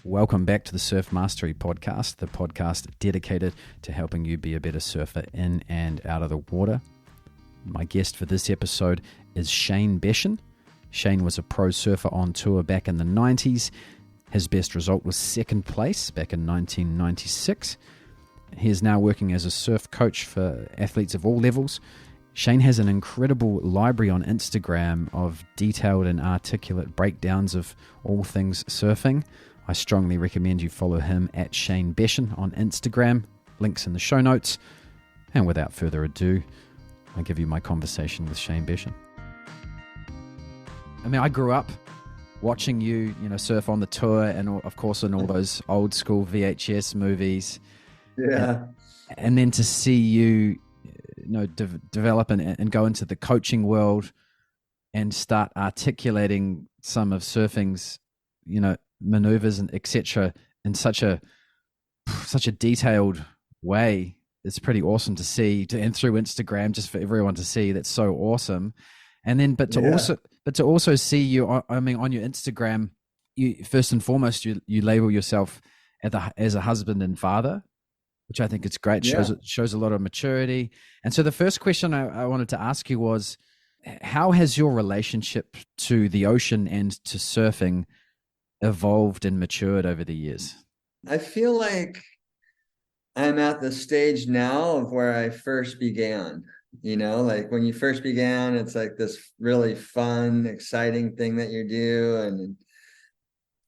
Welcome back to the Surf Mastery Podcast, the podcast dedicated to helping you be a better surfer in and out of the water. My guest for this episode is Shane Beschen. Shane was a pro surfer on tour back in the 90s. His best result was second place back in 1996. He is now working as a surf coach for athletes of all levels. Shane has an incredible library on Instagram of detailed and articulate breakdowns of all things surfing. I strongly recommend you follow him at Shane Beschen on Instagram. Links in the show notes. And without further ado, I give you my conversation with Shane Beschen. I mean, I grew up watching you, surf on the tour, and of course in all those old school VHS movies. Yeah. And then to see you, develop and go into the coaching world and start articulating some of surfing's, maneuvers and etc. in such a detailed way. It's pretty awesome to see, and through Instagram, just for everyone to see. That's so awesome. And then, but to also see you, on your Instagram, you first and foremost, you label yourself as a husband and father, which I think it's great. Shows a lot of maturity. And so the first question I wanted to ask you was, how has your relationship to the ocean and to surfing evolved and matured over the years? I feel like I'm at the stage now of where I first began. Like when you first began, it's like this really fun, exciting thing that you do, and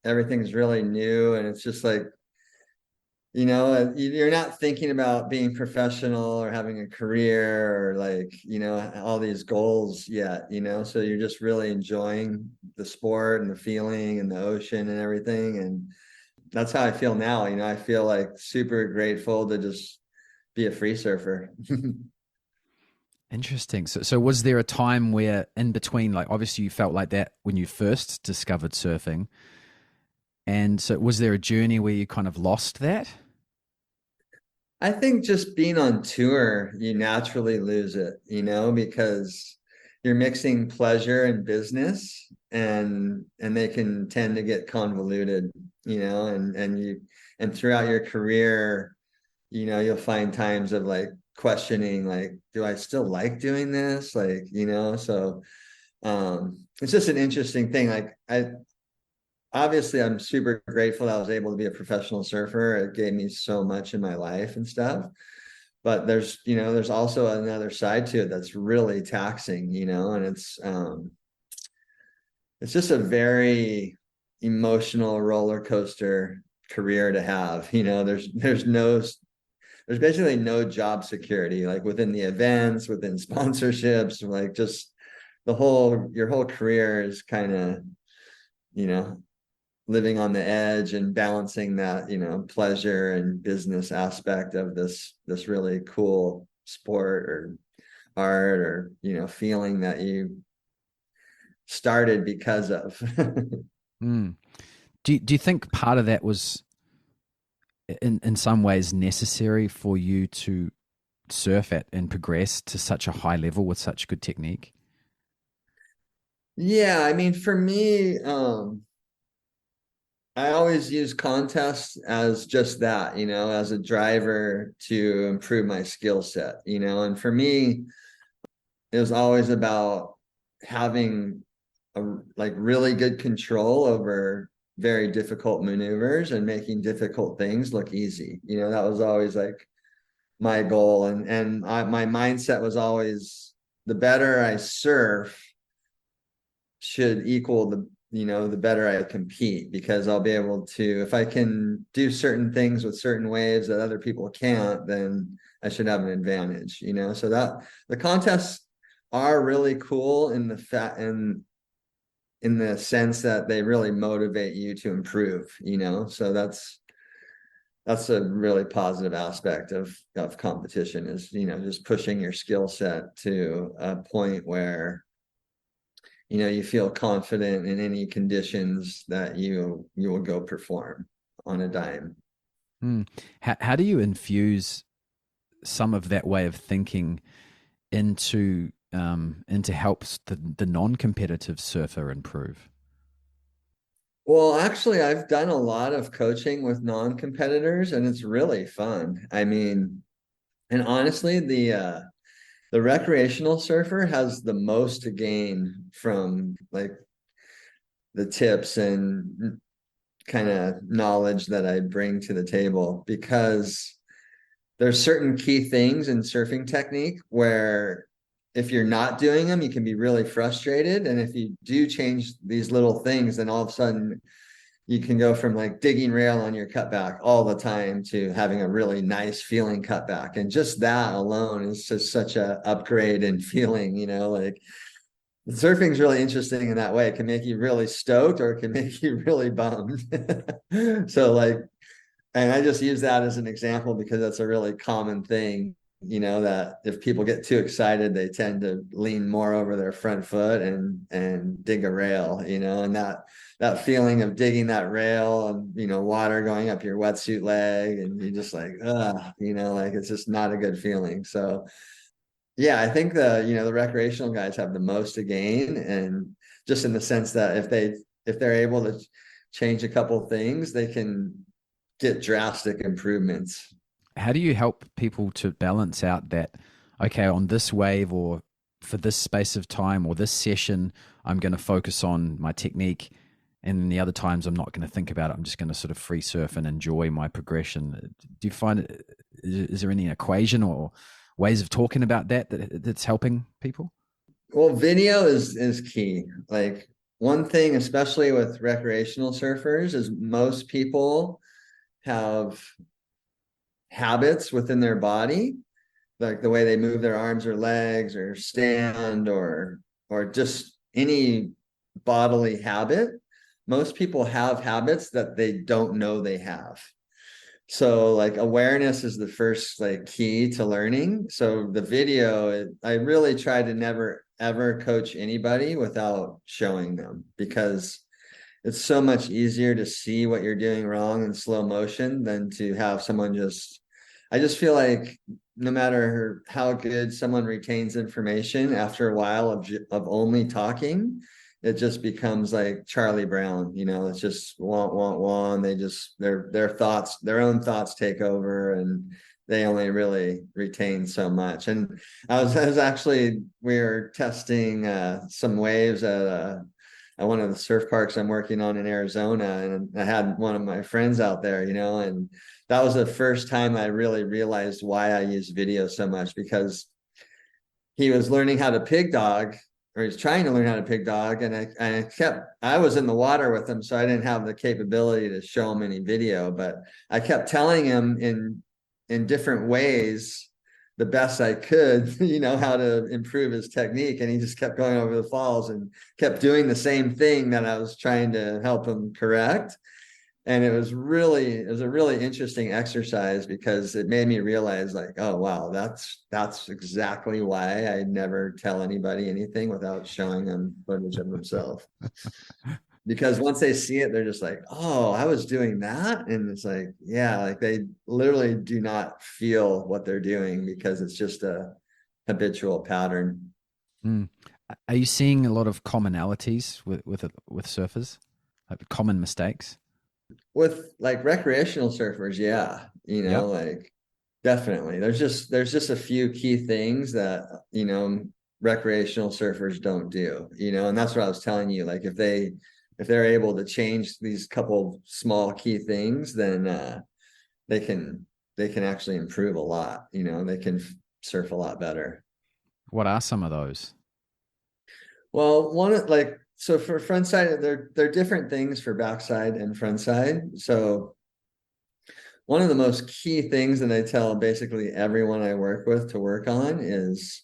everything's really new, and it's just like, you're not thinking about being professional or having a career or all these goals yet, so you're just really enjoying the sport and the feeling and the ocean and everything. And that's how I feel now. I feel like super grateful to just be a free surfer. Interesting. So was there a time where in between, like obviously you felt like that when you first discovered surfing, and so was there a journey where you kind of lost that? I think just being on tour, you naturally lose it, because you're mixing pleasure and business, and they can tend to get convoluted, and throughout your career, you'll find times of like questioning, like, do I still like doing this? So it's just an interesting thing. Obviously I'm super grateful that I was able to be a professional surfer. It gave me so much in my life and stuff. But there's also another side to it that's really taxing, and it's just a very emotional roller coaster career to have. There's basically no job security, like within the events, within sponsorships, like just your whole career is kind of, living on the edge and balancing that, pleasure and business aspect of this really cool sport or art or, feeling that you started because of. Mm. Do you think part of that was in some ways necessary for you to surf at and progress to such a high level with such good technique? Yeah, for me, I always use contests as just that, as a driver to improve my skill set, and for me, it was always about having really good control over very difficult maneuvers and making difficult things look easy. That was always like my goal. And my mindset was always, the better I surf should equal the better I compete, because I'll be able to, if I can do certain things with certain waves that other people can't, then I should have an advantage, so that the contests are really cool in the sense that they really motivate you to improve, so that's a really positive aspect of competition, is, just pushing your skill set to a point where you feel confident in any conditions that you will go perform on a dime. How do you infuse some of that way of thinking into helps the non-competitive surfer improve? Well, actually, I've done a lot of coaching with non-competitors and it's really fun. I mean, and honestly, the recreational surfer has the most to gain from like the tips and kind of knowledge that I bring to the table, because there's certain key things in surfing technique where if you're not doing them, you can be really frustrated. And if you do change these little things, then all of a sudden you can go from like digging rail on your cutback all the time to having a really nice feeling cutback. And just that alone is just such a upgrade in feeling, like surfing's really interesting in that way. It can make you really stoked or it can make you really bummed. So like, and I just use that as an example because that's a really common thing, that if people get too excited, they tend to lean more over their front foot and dig a rail, and that feeling of digging that rail and, water going up your wetsuit leg and you're just like, like it's just not a good feeling. So yeah, I think the recreational guys have the most to gain, and just in the sense that if they're able to change a couple things, they can get drastic improvements. How do you help people to balance out that, okay, on this wave or for this space of time or this session, I'm going to focus on my technique, and then the other times I'm not going to think about it. I'm just going to sort of free surf and enjoy my progression. Do you find it, is there any equation or ways of talking about that's helping people? Well, video is key. Like one thing, especially with recreational surfers, is most people have habits within their body, like the way they move their arms or legs or stand or just any bodily habit. Most people have habits that they don't know they have. So like awareness is the first like key to learning. So the video, I really try to never ever coach anybody without showing them, because it's so much easier to see what you're doing wrong in slow motion than to have someone I just feel like no matter how good someone retains information, after a while of only talking, it just becomes like Charlie Brown, it's just want. They just, their own thoughts take over and they only really retain so much. And I was actually, we were testing some waves at one of the surf parks I'm working on in Arizona. And I had one of my friends out there, and that was the first time I really realized why I use video so much, because he was learning how to pig dog, or he's trying to learn how to pig dog. And I was in the water with him, so I didn't have the capability to show him any video, but I kept telling him in different ways the best I could, how to improve his technique. And he just kept going over the falls and kept doing the same thing that I was trying to help him correct. And it was a really interesting exercise, because it made me realize like, oh wow, that's exactly why I never tell anybody anything without showing them footage of themselves. Because once they see it, they're just like, oh, I was doing that. And it's like, yeah, like they literally do not feel what they're doing because it's just a habitual pattern. Mm. Are you seeing a lot of commonalities with surfers, like common mistakes? With like recreational surfers, yeah, Yep. like definitely. There's just a few key things that, recreational surfers don't do, and that's what I was telling you. Like if they're able to change these couple small key things, then they can actually improve a lot, they can surf a lot better. What are some of those? Well, like so for frontside, they're different things for backside and frontside. So one of the most key things that I tell basically everyone I work with to work on is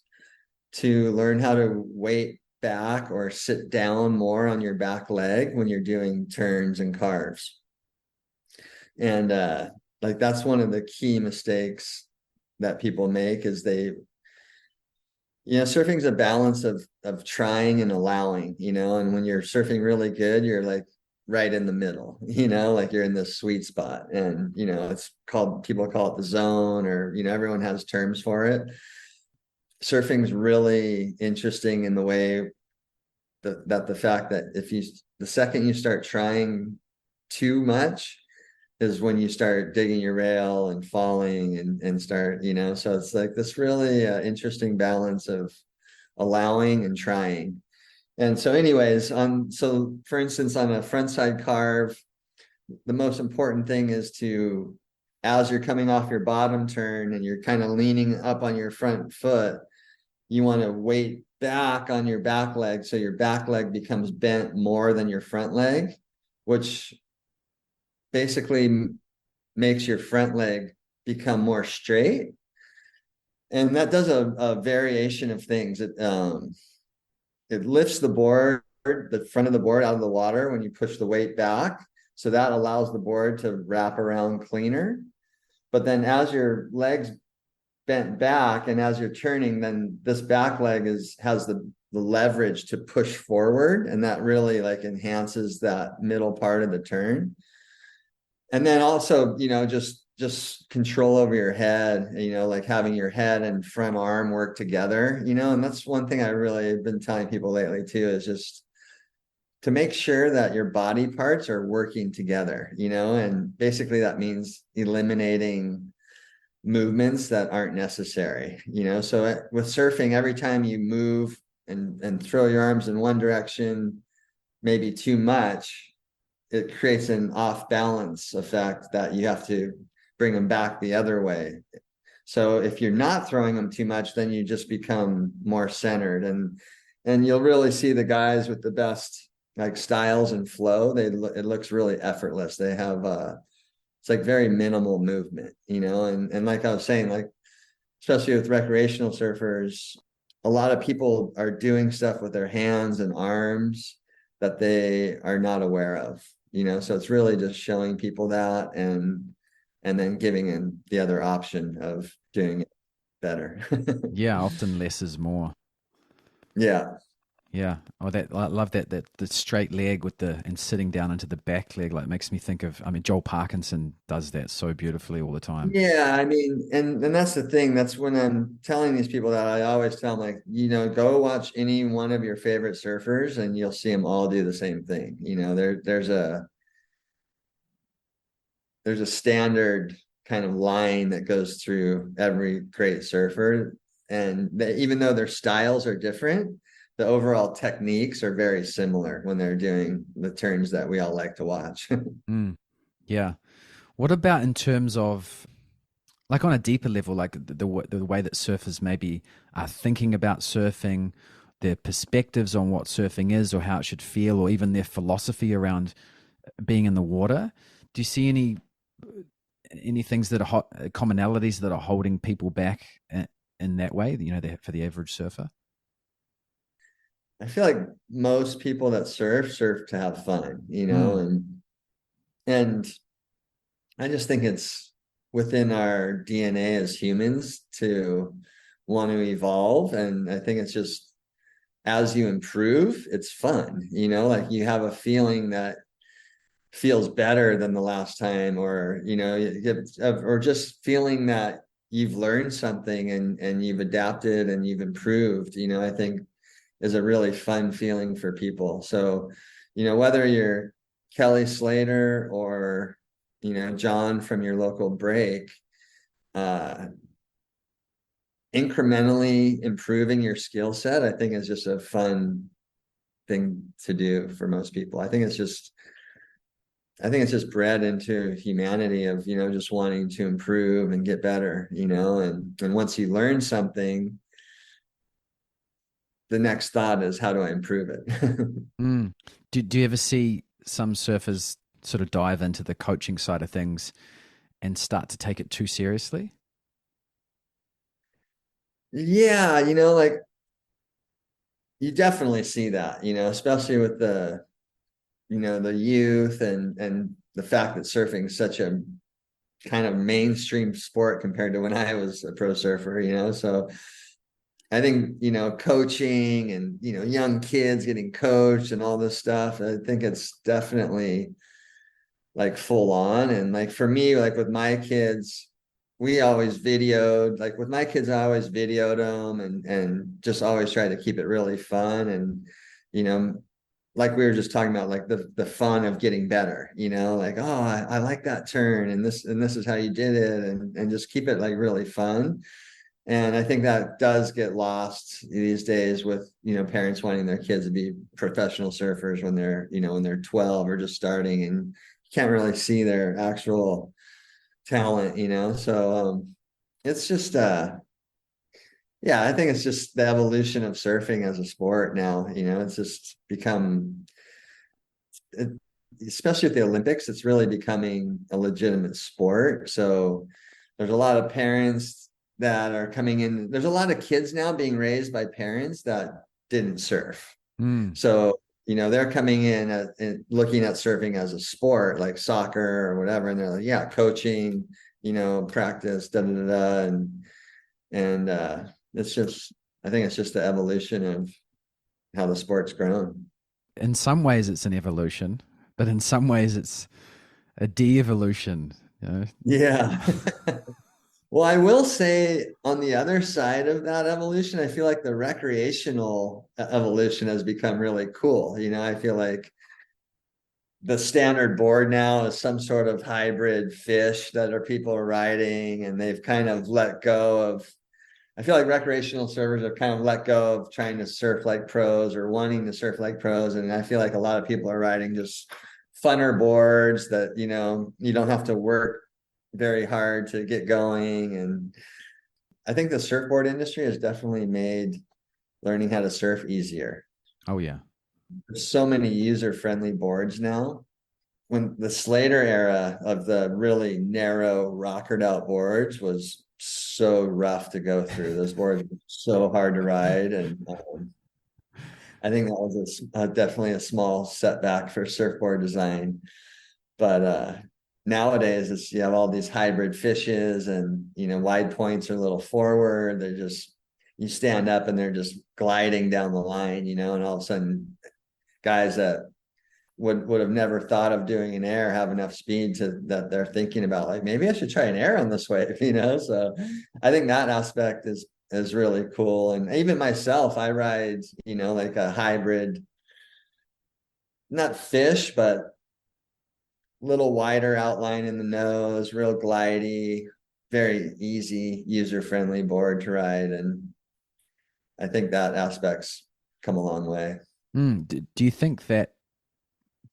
to learn how to weight back or sit down more on your back leg when you're doing turns and carves. And like that's one of the key mistakes that people make is surfing's a balance of trying and allowing, and when you're surfing really good, you're like right in the middle, like you're in this sweet spot. And people call it the zone, or everyone has terms for it. Surfing's really interesting in the way that the fact that if you the second you start trying too much is when you start digging your rail and falling and start, so it's like this really interesting balance of allowing and trying. And so anyways, so for instance, on a frontside carve, the most important thing is to, as you're coming off your bottom turn and you're kind of leaning up on your front foot, you want to weight back on your back leg so your back leg becomes bent more than your front leg, which basically makes your front leg become more straight. And that does a variation of things. It lifts the board, the front of the board out of the water when you push the weight back. So that allows the board to wrap around cleaner. But then as your legs bent back and as you're turning, then this back leg has the leverage to push forward. And that really like enhances that middle part of the turn. And then also, just control over your head, like having your head and front arm work together, and that's one thing I really have been telling people lately too, is just to make sure that your body parts are working together, and basically that means eliminating movements that aren't necessary, so with surfing, every time you move and throw your arms in one direction, maybe too much, it creates an off balance effect that you have to bring them back the other way. So if you're not throwing them too much, then you just become more centered, and you'll really see the guys with the best like styles and flow. It looks really effortless. They have it's like very minimal movement, and like I was saying, like especially with recreational surfers, a lot of people are doing stuff with their hands and arms that they are not aware of, so it's really just showing people that and then giving them the other option of doing it better. Yeah, often less is more. Yeah. Yeah. Oh, that I love that the straight leg with the and sitting down into the back leg, like makes me think of, I mean, Joel Parkinson does that so beautifully all the time. Yeah, I mean, and that's the thing. That's when I'm telling these people that I always tell them, like, go watch any one of your favorite surfers and you'll see them all do the same thing. There's a standard kind of line that goes through every great surfer. And even though their styles are different, the overall techniques are very similar when they're doing the turns that we all like to watch. Mm, yeah. What about in terms of like on a deeper level, like the way that surfers maybe are thinking about surfing, their perspectives on what surfing is or how it should feel, or even their philosophy around being in the water? Do you see any things that are commonalities that are holding people back in that way? For the average surfer. I feel like most people that surf to have fun, Mm, and I just think it's within our DNA as humans to want to evolve. And I think it's just as you improve, it's fun, like you have a feeling that feels better than the last time, or, or just feeling that you've learned something and you've adapted and you've improved, I think is a really fun feeling for people. So, whether you're Kelly Slater or, John from your local break, uh, incrementally improving your skill set, I think is just a fun thing to do for most people. I think it's just bred into humanity of, just wanting to improve and get better, and once you learn something, the next thought is how do I improve it? mm. Do you ever see some surfers sort of dive into the coaching side of things and start to take it too seriously? Yeah, like you definitely see that, especially with the youth and the fact that surfing is such a kind of mainstream sport compared to when I was a pro surfer, so I think, coaching and, young kids getting coached and all this stuff, I think it's definitely like full on. And like for me, like with my kids, we always videoed, like with my kids, I always videoed them and just always tried to keep it really fun. And, you know, like we were just talking about, like the fun of getting better, like, oh, I like that turn, and this is how you did it, and just keep it like really fun. And I think that does get lost these days with, parents wanting their kids to be professional surfers when they're 12 or just starting, and you can't really see their actual talent, So it's just yeah, I think it's just the evolution of surfing as a sport now, it's just become, it, especially with the Olympics, it's really becoming a legitimate sport. So there's a lot of parents that are coming in. There's a lot of kids now being raised by parents that didn't surf. Mm. So, they're coming in and looking at surfing as a sport, like soccer or whatever. And they're like, yeah, coaching, practice, da da da, da. And it's just, I think it's just the evolution of how the sport's grown. In some ways, it's an evolution, but in some ways, it's a de-evolution. You know? Yeah. Well, I will say on the other side of that evolution, I feel like the recreational evolution has become really cool. I feel like the standard board now is some sort of hybrid fish that people are riding, and they've kind of let go of. I feel like recreational surfers have kind of let go of trying to surf like pros or wanting to surf like pros. And I feel like a lot of people are riding just funner boards that, you don't have to work very hard to get going. And I think the surfboard industry has definitely made learning how to surf easier. Oh yeah. There's so many user-friendly boards now. When the Slater era of the really narrow rockered out boards was so rough to go through. Those boards were so hard to ride, and I think that was definitely a small setback for surfboard design. But nowadays, you have all these hybrid fishes, and wide points are a little forward. They're just, you stand up and they're just gliding down the line, and all of a sudden, guys that would have never thought of doing an air have enough speed to that they're thinking about, like, maybe I should try an air on this wave, so I think that aspect is really cool. And even myself, I ride like a hybrid, not fish, but little wider outline in the nose, real glidey, very easy, user-friendly board to ride. And I think that aspect's come a long way. Do you think that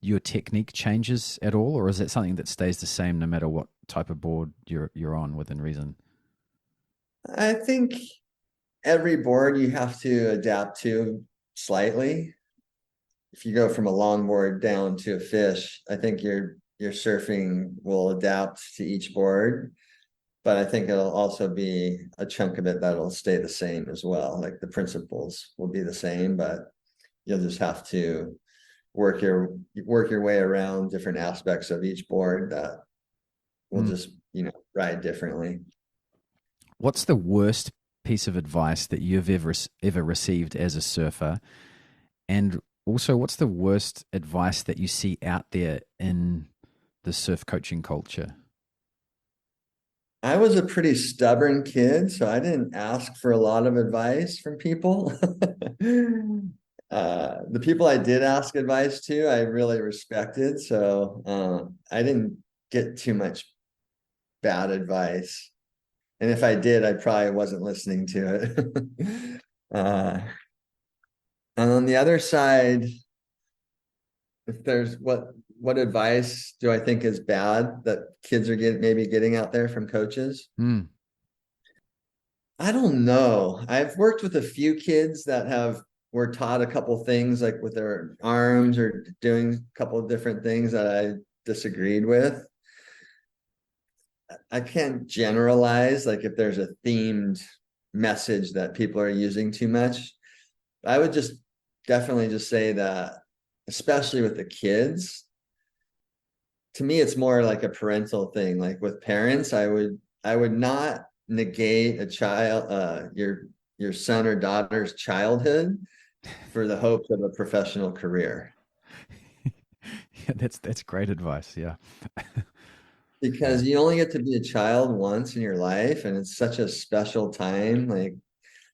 your technique changes at all, or is it something that stays the same no matter what type of board you're on within reason? I think every board you have to adapt to slightly. If you go from a longboard down to a fish, I think your surfing will adapt to each board, but I think it'll also be a chunk of it that'll stay the same as well. Like the principles will be the same, but you'll just have to work your way around different aspects of each board that will just ride differently. What's the worst piece of advice that you've ever received as a surfer, and also what's the worst advice that you see out there in the surf coaching culture? I was a pretty stubborn kid, so I didn't ask for a lot of advice from people. The people I did ask advice to, I really respected. So I didn't get too much bad advice. And if I did, I probably wasn't listening to it. And on the other side, if there's what advice do I think is bad that kids are maybe getting out there from coaches? I don't know. I've worked with a few kids that were taught a couple things, like with their arms or doing a couple of different things that I disagreed with. I can't generalize, like if there's a themed message that people are using too much. I would just definitely just say that, especially with the kids, to me, it's more like a parental thing. Like with parents, I would not negate a child, your son or daughter's childhood for the hopes of a professional career. Yeah, that's great advice. Yeah. Because Yeah. you only get to be a child once in your life, and it's such a special time, like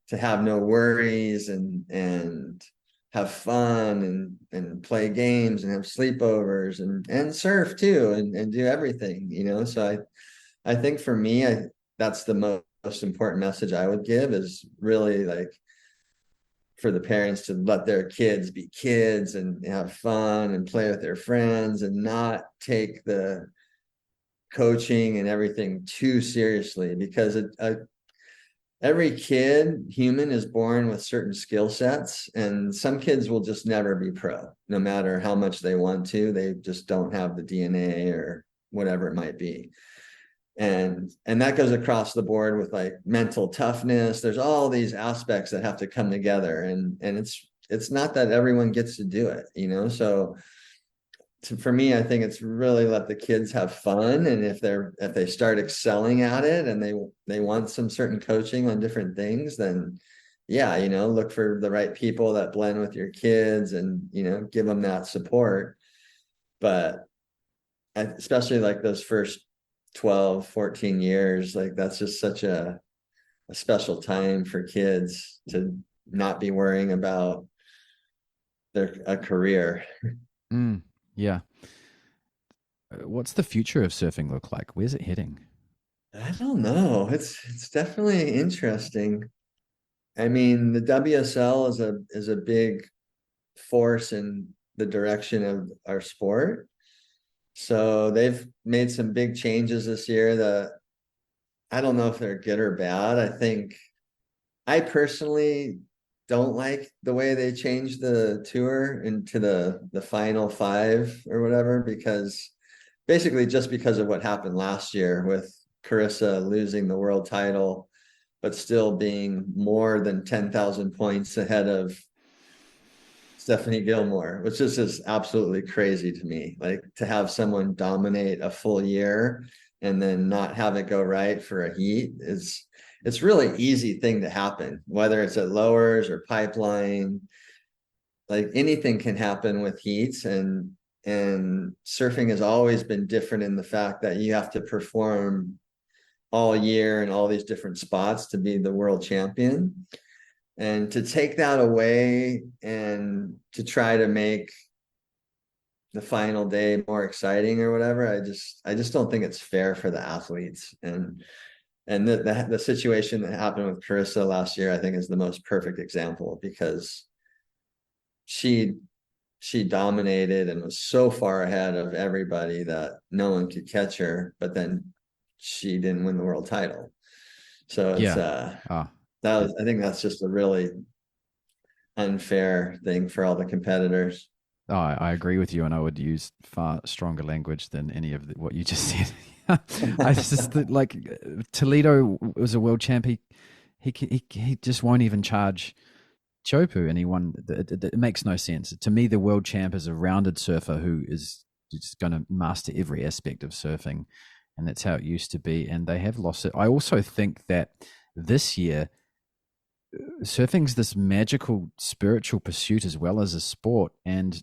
to have no worries and have fun and play games and have sleepovers and surf too and do everything, you know. So I think for me, that's the most important message I would give, is really like for the parents to let their kids be kids and have fun and play with their friends and not take the coaching and everything too seriously, because every human is born with certain skill sets, and some kids will just never be pro, no matter how much they want to. They just don't have the DNA or whatever it might be. And that goes across the board with like mental toughness. There's all these aspects that have to come together, and it's not that everyone gets to do it, you know. So for me, I think it's really let the kids have fun, and if they start excelling at it and they want some certain coaching on different things, then yeah, you know, look for the right people that blend with your kids and, you know, give them that support. But especially like those first 12, 14 years, like that's just such a special time for kids to not be worrying about a career. Yeah. What's the future of surfing look like? Where's it heading? I don't know. It's definitely interesting. I mean, the WSL is a big force in the direction of our sport. So they've made some big changes this year that I don't know if they're good or bad. I think I personally don't like the way they changed the tour into the final five or whatever, because basically just because of what happened last year with Carissa losing the world title, but still being more than 10,000 points ahead of Stephanie Gilmore, which is just absolutely crazy to me. Like, to have someone dominate a full year and then not have it go right for a heat it's really easy thing to happen, whether it's at lowers or pipeline. Like, anything can happen with heats, and surfing has always been different in the fact that you have to perform all year in all these different spots to be the world champion. And to take that away and to try to make the final day more exciting or whatever, I just don't think it's fair for the athletes. And the situation that happened with Carissa last year, I think, is the most perfect example, because she dominated and was so far ahead of everybody that no one could catch her, but then she didn't win the world title. So it's Yeah. Oh, I think that's just a really unfair thing for all the competitors. oh, I agree with you, and I would use far stronger language than any of what you just said. I just like Toledo was a world champ. He just won't even charge Chopu, and he won. It makes no sense to me. The world champ is a rounded surfer who is just going to master every aspect of surfing, and that's how it used to be. And they have lost it. I also think that this year surfing's this magical spiritual pursuit as well as a sport, and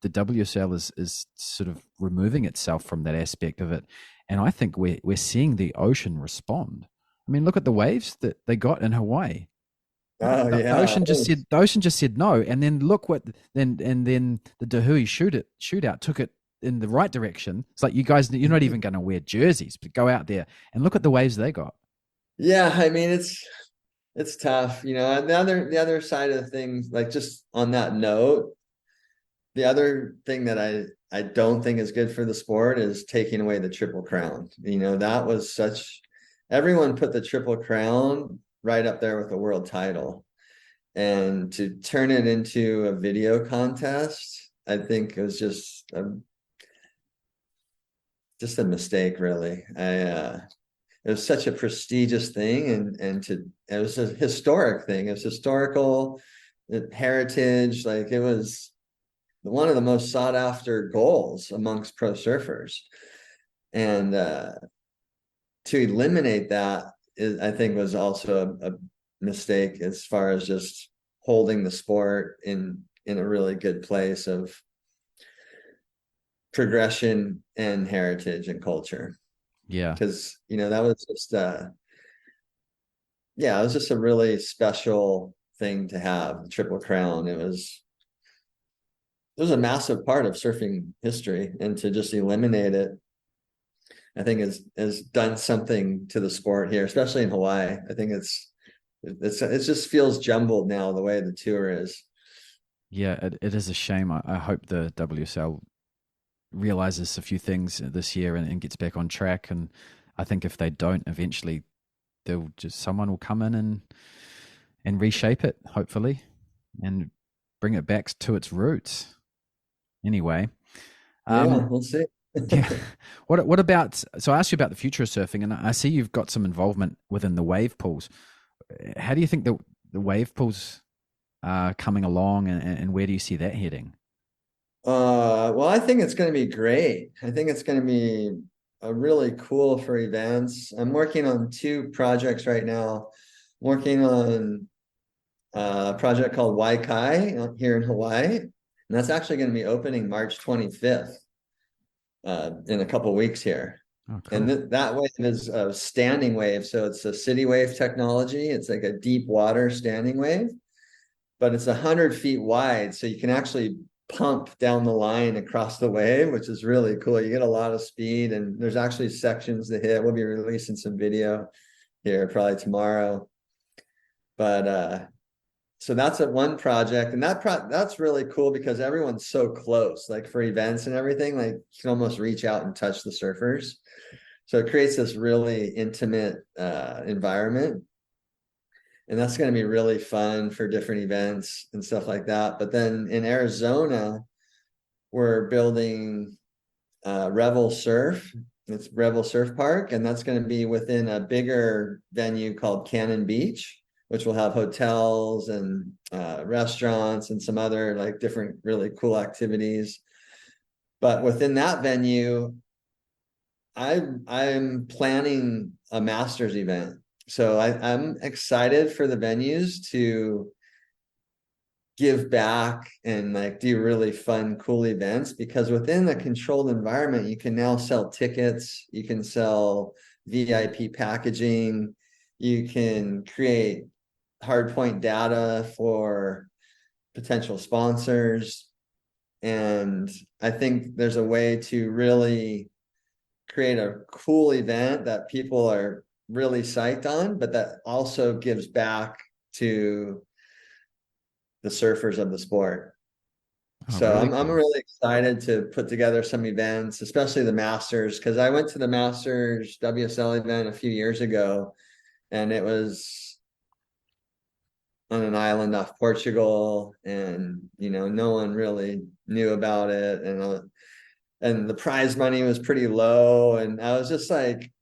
the WSL is sort of removing itself from that aspect of it. And I think we're seeing the ocean respond. I mean, look at the waves that they got in Hawaii. Oh The yeah. ocean just said no, and then look what then the Dahui shootout took it in the right direction. It's like, you guys, you're not even going to wear jerseys, but go out there and look at the waves they got. Yeah, I mean, it's tough, you know. And the other side of things, like, just on that note, the other thing that I don't think is good for the sport is taking away the Triple Crown. You know, that was such, everyone put the Triple Crown right up there with the world title. And to turn it into a video contest, I think it was just a mistake, really. It was such a prestigious thing, it was a historic thing. It was historical heritage. Like, it was one of the most sought after goals amongst pro surfers. And to eliminate that I think was also a mistake, as far as just holding the sport in a really good place of progression and heritage and culture. Yeah, Because, you know, that was just yeah, it was just a really special thing to have, the Triple Crown. It was was a massive part of surfing history, and to just eliminate it, I think has done something to the sport here, especially in Hawaii. I think it just feels jumbled now the way the tour is. Yeah, it is a shame. I hope the WSL realizes a few things this year and gets back on track. And I think if they don't, eventually they'll just someone will come in and reshape it, hopefully, and bring it back to its roots. Anyway, Yeah, um, we'll see. yeah. What about? So I asked you about the future of surfing, and I see you've got some involvement within the wave pools. How do you think the wave pools are coming along, and where do you see that heading? Well, I think it's going to be great. I think it's going to be a really cool for events. I'm working on two projects right now. I'm working on a project called Waikai here in Hawaii, and that's actually going to be opening March 25th, in a couple weeks here. Oh, And cool. that wave is a standing wave, so it's a city wave technology. It's like a deep water standing wave, but it's 100 feet wide, so you can actually pump down the line across the wave, which is really cool. You get a lot of speed, and there's actually sections to hit. We'll be releasing some video here probably tomorrow. But so that's a one project, and that's really cool because everyone's so close, like for events and everything, like you can almost reach out and touch the surfers. So it creates this really intimate environment, and that's going to be really fun for different events and stuff like that. But then in Arizona, we're building Revel Surf. It's Revel Surf Park, and that's going to be within a bigger venue called Cannon Beach, which will have hotels and restaurants and some other like different really cool activities. But within that venue, I'm planning a masters event. So I'm excited for the venues to give back and like do really fun, cool events, because within a controlled environment, you can now sell tickets, you can sell VIP packaging, you can create hardpoint data for potential sponsors. And I think there's a way to really create a cool event that people are really psyched on, but that also gives back to the surfers of the sport. Oh, So really I'm cool. really excited to put together some events, especially the Masters, because I went to the Masters WSL event a few years ago, and it was on an island off Portugal, and no one really knew about it, and the prize money was pretty low, and I was just like,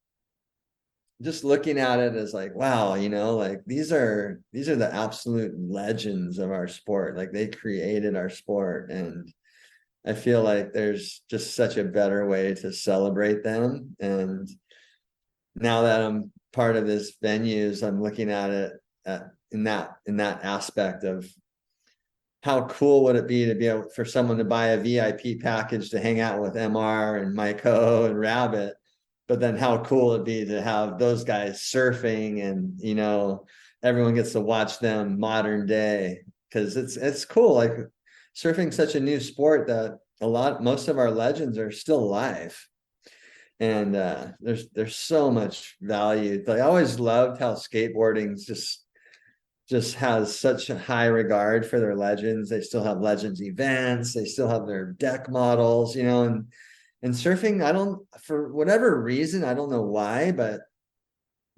just looking at it as like, wow, like these are the absolute legends of our sport. Like they created our sport, and I feel like there's just such a better way to celebrate them. And now that I'm part of this venues, I'm looking at it in that aspect of how cool would it be to be able for someone to buy a VIP package to hang out with MR and Maiko and Rabbit, but then how cool it'd be to have those guys surfing, and everyone gets to watch them modern day, because it's cool. Like surfing's such a new sport that most of our legends are still alive, and there's so much value. Like, I always loved how skateboarding just has such a high regard for their legends. They still have legends events, they still have their deck models, and surfing, I don't, for whatever reason, I don't know why, but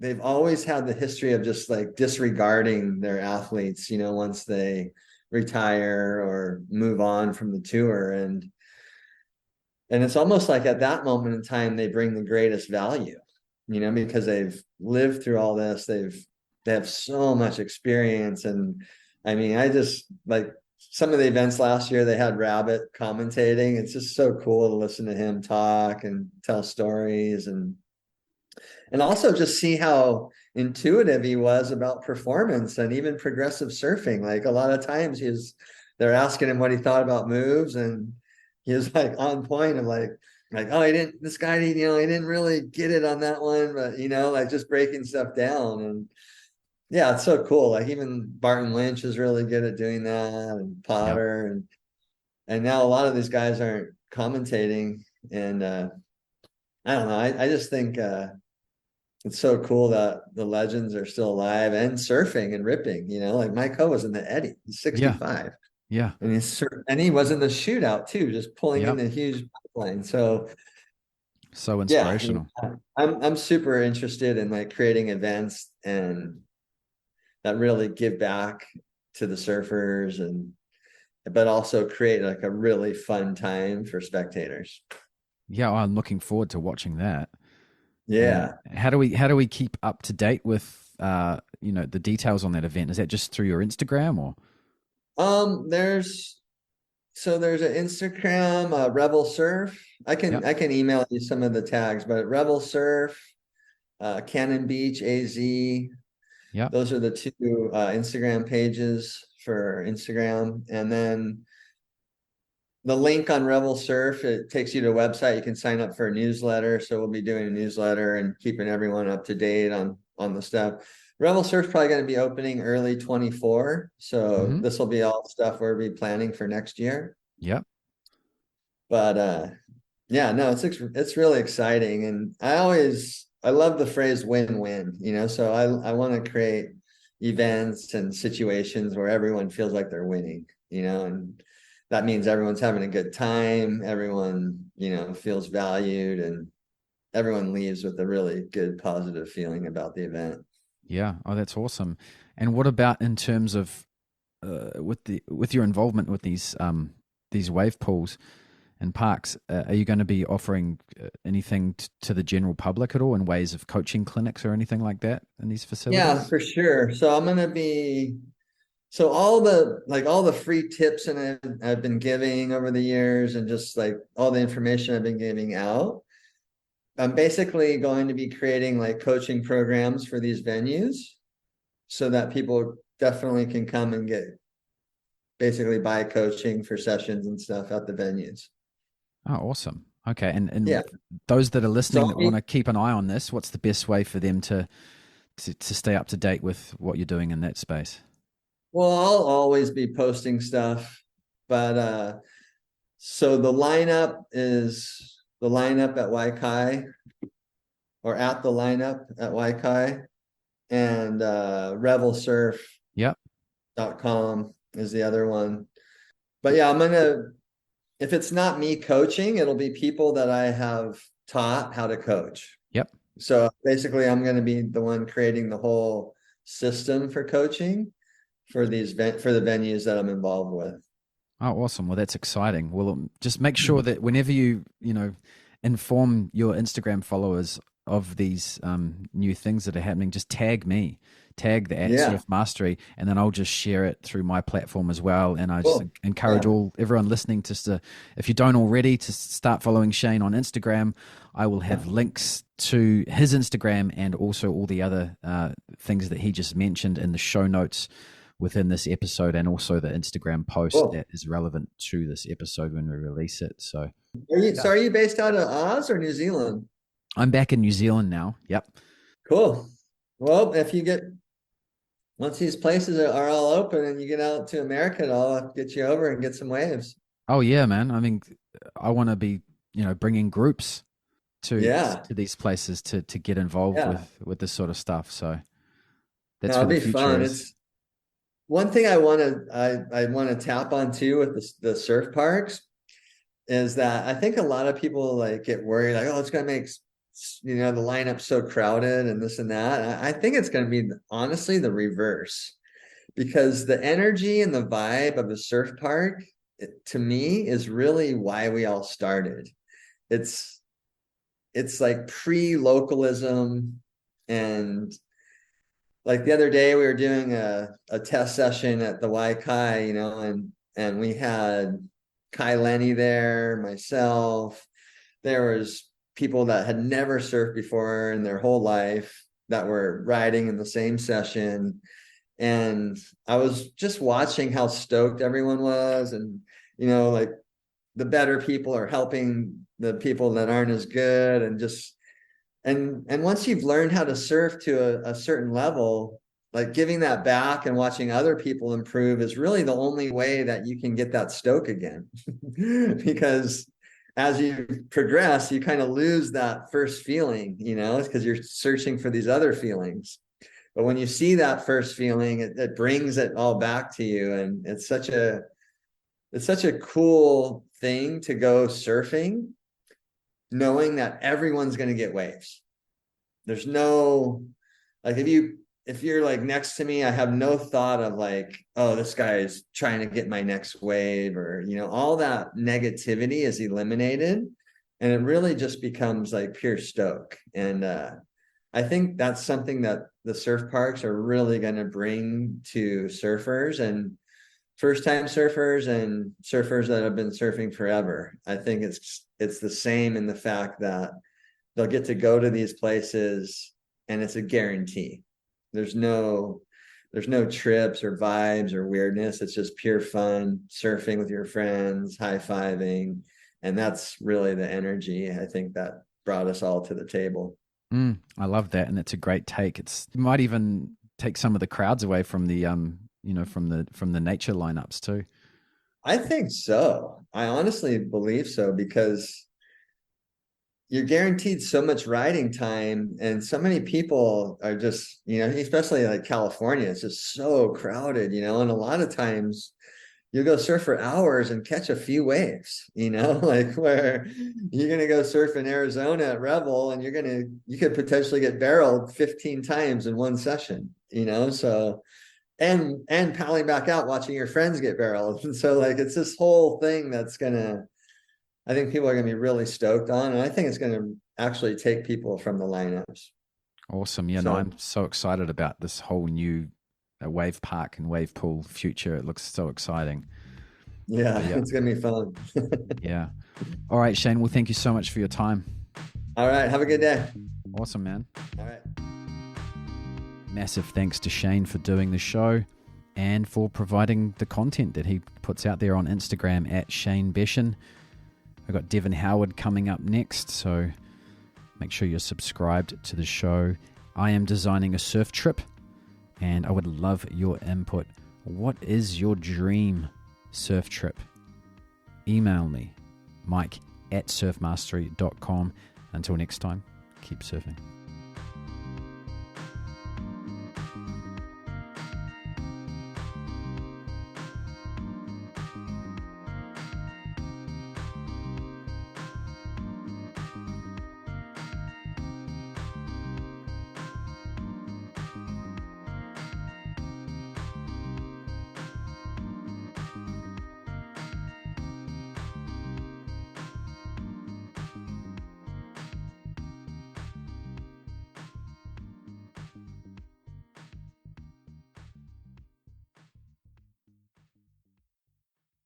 they've always had the history of just like disregarding their athletes, once they retire or move on from the tour. And it's almost like at that moment in time, they bring the greatest value, because they've lived through all this. They have so much experience. And I mean, I just like some of the events last year, they had Rabbit commentating. It's just so cool to listen to him talk and tell stories, and also just see how intuitive he was about performance and even progressive surfing. Like a lot of times they're asking him what he thought about moves, and he was like on point of like, oh, this guy, he didn't really get it on that one, but like just breaking stuff down. And yeah, it's so cool. Like even Barton Lynch is really good at doing that, and Yeah. Potter, and And now a lot of these guys aren't commentating. And I don't know. I just think it's so cool that the legends are still alive and surfing and ripping, like Mike Ho was in the Eddy. He's Yeah. 65. Yeah. And he was in the shootout too, just pulling in Yep. the huge pipeline. So So yeah, inspirational. I'm super interested in like creating events and that really give back to the surfers but also create like a really fun time for spectators. Yeah, I'm looking forward to watching that. And Yeah. how do we keep up to date with the details on that event? Is that just through your Instagram or? There's there's an Instagram, Revel Surf. I Yep. can I can email you some of the tags, but Revel Surf, Cannon Beach AZ, Yep. those are the two Instagram pages for Instagram. And then the link on Revel Surf, it takes you to a website. You can sign up for a newsletter. So we'll be doing a newsletter and keeping everyone up to date on the stuff. Revel Surf's probably going to be opening early 24. So Mm-hmm. this will be all stuff we'll be planning for next year. Yep. But yeah, no, it's really exciting. And I love the phrase win-win, so I want to create events and situations where everyone feels like they're winning, and that means everyone's having a good time, everyone, feels valued, and everyone leaves with a really good positive feeling about the event. Yeah. Oh, that's awesome. And what about in terms of with your involvement with these wave pools and parks? Are you going to be offering anything to the general public at all in ways of coaching clinics or anything like that in these Yeah, facilities? for sure. So I'm going to be So all the free tips and I've been giving over the years and just like all the information I've been giving out, I'm basically going to be creating like coaching programs for these venues so that people definitely can come and get basically buy coaching for sessions and stuff at the venues. Oh, awesome. Okay, and Yeah. those that are So listening I'll that want be, to keep an eye on this, what's the best way for them to stay up to date with what you're doing in that space? well, I'll always be posting stuff, but so the lineup at Waikai or at the lineup at Waikai and Yep. revelsurf.com is the other one. But yeah, if it's not me coaching, it'll be people that I have taught how to coach. Yep. So basically, I'm going to be the one creating the whole system for coaching for for the venues that I'm involved with. Oh, awesome. Well, that's exciting. Well, just make sure that whenever you inform your Instagram followers of these new things that are happening, just tag me, tag the at Yeah, Surf Mastery, and then I'll just share it through my platform as well. And I just cool. encourage Yeah, everyone listening to, if you don't already, to start following Shane on Instagram. I will have links to his Instagram and also all the other things that he just mentioned in the show notes within this episode, and also the Instagram post cool. that is relevant to this episode when we release it. So, yeah. Are you based out of Oz or New Zealand? I'm back in New Zealand now. Yep. Cool. Well, if you get once these places are all open and you get out to America, I'll get you over and get some waves. Oh yeah, man. I mean, I want to be, bringing groups to Yeah, to these places to get involved yeah. with this sort of stuff. So that's No, where it'll the be future fun. is. It's one thing I want to tap on too with the surf parks is that I think a lot of people like get worried like, oh, it's gonna make the lineup so crowded and this and that. I think it's gonna be honestly the reverse because the energy and the vibe of the surf park to me is really why we all started. It's it's like pre-localism and like the other day we were doing a test session at the Waikai, and we had Kai Lenny there, myself. There was people that had never surfed before in their whole life that were riding in the same session. And I was just watching how stoked everyone was. And, like the better people are helping the people that aren't as good. And once you've learned how to surf to a certain level, like giving that back and watching other people improve is really the only way that you can get that stoke again. Because as you progress, you kind of lose that first feeling, because you're searching for these other feelings. But when you see that first feeling, it brings it all back to you. And it's such a cool thing to go surfing, knowing that everyone's going to get waves. There's no, like, if you're like next to me, I have no thought of like, oh, this guy is trying to get my next wave, or, all that negativity is eliminated, and it really just becomes like pure stoke. And I think that's something that the surf parks are really going to bring to surfers and first time surfers and surfers that have been surfing forever. I think it's the same in the fact that they'll get to go to these places and it's a guarantee. There's no trips or vibes or weirdness. It's just pure fun, surfing with your friends, high-fiving. And that's really the energy, I think, that brought us all to the table. I love that. And it's a great take. It might even take some of the crowds away from the, from the nature lineups too. I think so. I honestly believe so, because you're guaranteed so much riding time, and so many people are just, especially like California, it's just so crowded, and a lot of times you'll go surf for hours and catch a few waves, like where you're going to go surf in Arizona at Revel and you could potentially get barreled 15 times in one session, so, and paddling back out, watching your friends get barreled. And so like, it's this whole thing that's I think people are going to be really stoked on, and I think it's going to actually take people from the lineups. Awesome. Yeah, no, I'm so excited about this whole new wave park and wave pool future. It looks so exciting. Yeah, it's going to be fun. Yeah. All right, Shane. Well, thank you so much for your time. All right. Have a good day. Awesome, man. All right. Massive thanks to Shane for doing the show and for providing the content that he puts out there on Instagram at Shane Beschen. I've got Devin Howard coming up next, so make sure you're subscribed to the show. I am designing a surf trip, and I would love your input. What is your dream surf trip? Email me, mike@surfmastery.com. Until next time, keep surfing.